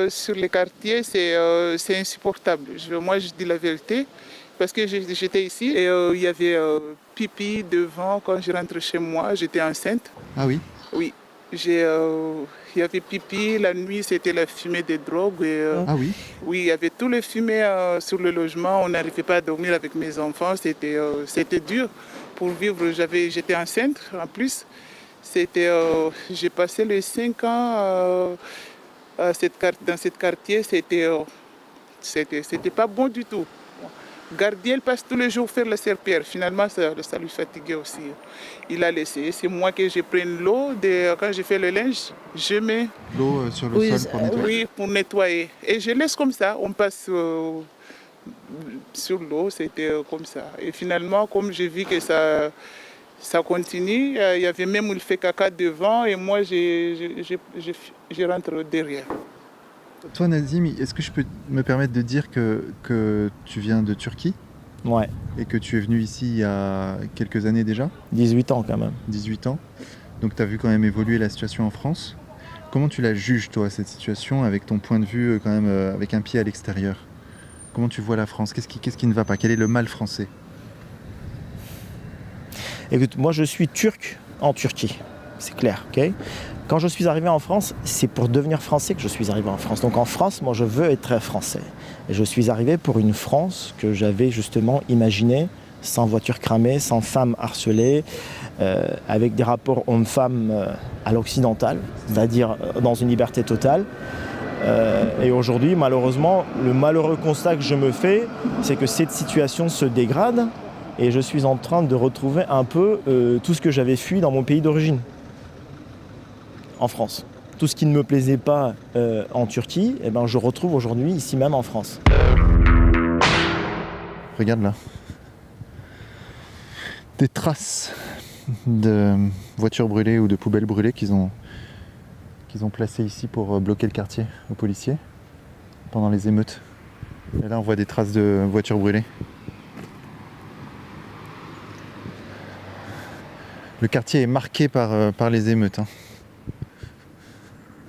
Sur les quartiers, c'est insupportable. Moi, je dis la vérité. Parce que j'étais ici et il y avait pipi devant quand je rentre chez moi. J'étais enceinte. Ah oui? Oui. Il y avait pipi. La nuit, c'était la fumée des drogues. Ah oui? Oui, il y avait tous les fumées sur le logement. On n'arrivait pas à dormir avec mes enfants. C'était dur pour vivre. J'étais enceinte en plus. J'ai passé les 5 ans dans ce quartier. C'était pas bon du tout. Gardien, il passe tous les jours faire la serpillère. Finalement, ça lui fatiguait aussi. Il a laissé. C'est moi que je prends l'eau. Quand je fais le linge, je mets L'eau sur le sol pour nettoyer? oui, pour nettoyer. Et je laisse comme ça. On passe sur l'eau, c'était comme ça. Et finalement, comme j'ai vu que ça continue, il y avait même où il fait caca devant et moi, je rentre derrière. Toi, Nazim, est-ce que je peux me permettre de dire que tu viens de Turquie Ouais, et que tu es venu ici il y a quelques années déjà, 18 ans quand même. 18 ans. Donc tu as vu quand même évoluer la situation en France. Comment tu la juges, toi, cette situation, avec ton point de vue, quand même, avec un pied à l'extérieur? Comment tu vois la France? Qu'est-ce qui ne va pas? Quel est le mal français? Écoute, moi je suis turc en Turquie, c'est clair, ok? Quand je suis arrivé en France, c'est pour devenir français que je suis arrivé en France. Donc en France, moi je veux être français. Et je suis arrivé pour une France que j'avais justement imaginée, sans voiture cramée, sans femmes harcelées, avec des rapports hommes-femmes à l'occidental, c'est-à-dire dans une liberté totale. Et aujourd'hui, malheureusement, le malheureux constat que je me fais, c'est que cette situation se dégrade et je suis en train de retrouver un peu tout ce que j'avais fui dans mon pays d'origine, en France. Tout ce qui ne me plaisait pas en Turquie, eh ben, je retrouve aujourd'hui ici même en France. Regarde là. Des traces de voitures brûlées ou de poubelles brûlées qu'ils ont placées ici pour bloquer le quartier aux policiers pendant les émeutes. Et là on voit des traces de voitures brûlées. Le quartier est marqué par les émeutes. Hein.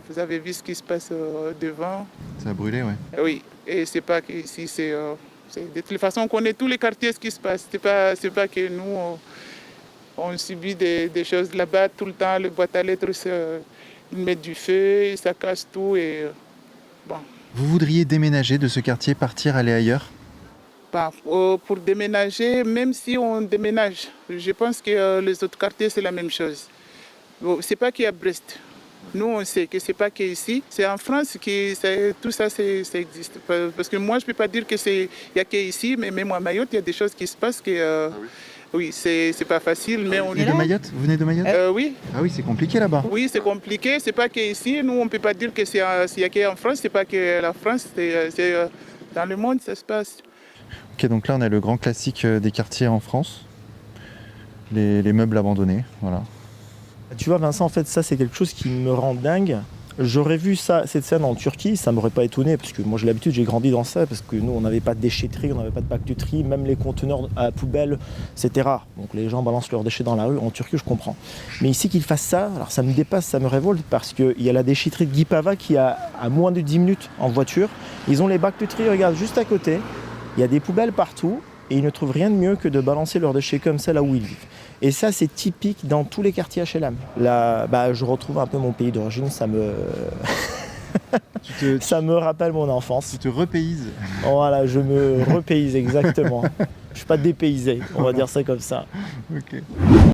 Vous avez vu ce qui se passe devant? Ça a brûlé, ouais. Oui, et c'est pas qu'ici, de toute façon, on connaît tous les quartiers ce qui se passe. C'est pas que nous, on subit des choses là-bas tout le temps. Les boîtes à lettres, ils mettent du feu, ça casse tout. Et, bon. Vous voudriez déménager de ce quartier, partir, aller ailleurs? Pour déménager, même si on déménage, je pense que les autres quartiers, c'est la même chose. Bon, c'est pas qu'il y a Brest. Nous, on sait que c'est pas qu'ici. C'est en France que tout ça, ça existe. Parce que moi, je peux pas dire que il y a qu'ici, mais même à Mayotte, il y a des choses qui se passent que... Oui, c'est pas facile, mais on est de Mayotte? Vous venez de Mayotte? Oui. Ah oui, c'est compliqué là-bas. Oui, c'est compliqué. C'est pas qu'ici. Nous, on peut pas dire que s'il y a qu'en France, c'est pas que la France. C'est dans le monde, ça se passe. Ok, donc là, on a le grand classique des quartiers en France. Les meubles abandonnés, voilà. Tu vois Vincent, en fait ça c'est quelque chose qui me rend dingue. J'aurais vu cette scène en Turquie, ça m'aurait pas étonné parce que moi j'ai l'habitude, j'ai grandi dans ça parce que nous on n'avait pas de déchetterie, on n'avait pas de bac de tri, même les conteneurs à la poubelle c'était rare. Donc les gens balancent leurs déchets dans la rue, en Turquie je comprends. Mais ici qu'ils fassent ça, alors ça me dépasse, ça me révolte parce qu'il y a la déchetterie de Guipava qui a à moins de 10 minutes en voiture. Ils ont les bacs de tri, regarde, juste à côté, il y a des poubelles partout et ils ne trouvent rien de mieux que de balancer leurs déchets comme ça là où ils vivent. Et ça, c'est typique dans tous les quartiers HLM. Là, je retrouve un peu mon pays d'origine, ça me... ça me rappelle mon enfance. Tu te repayses. Voilà, je me repayse exactement. Je ne suis pas dépaysé, on va dire ça comme ça. Ok.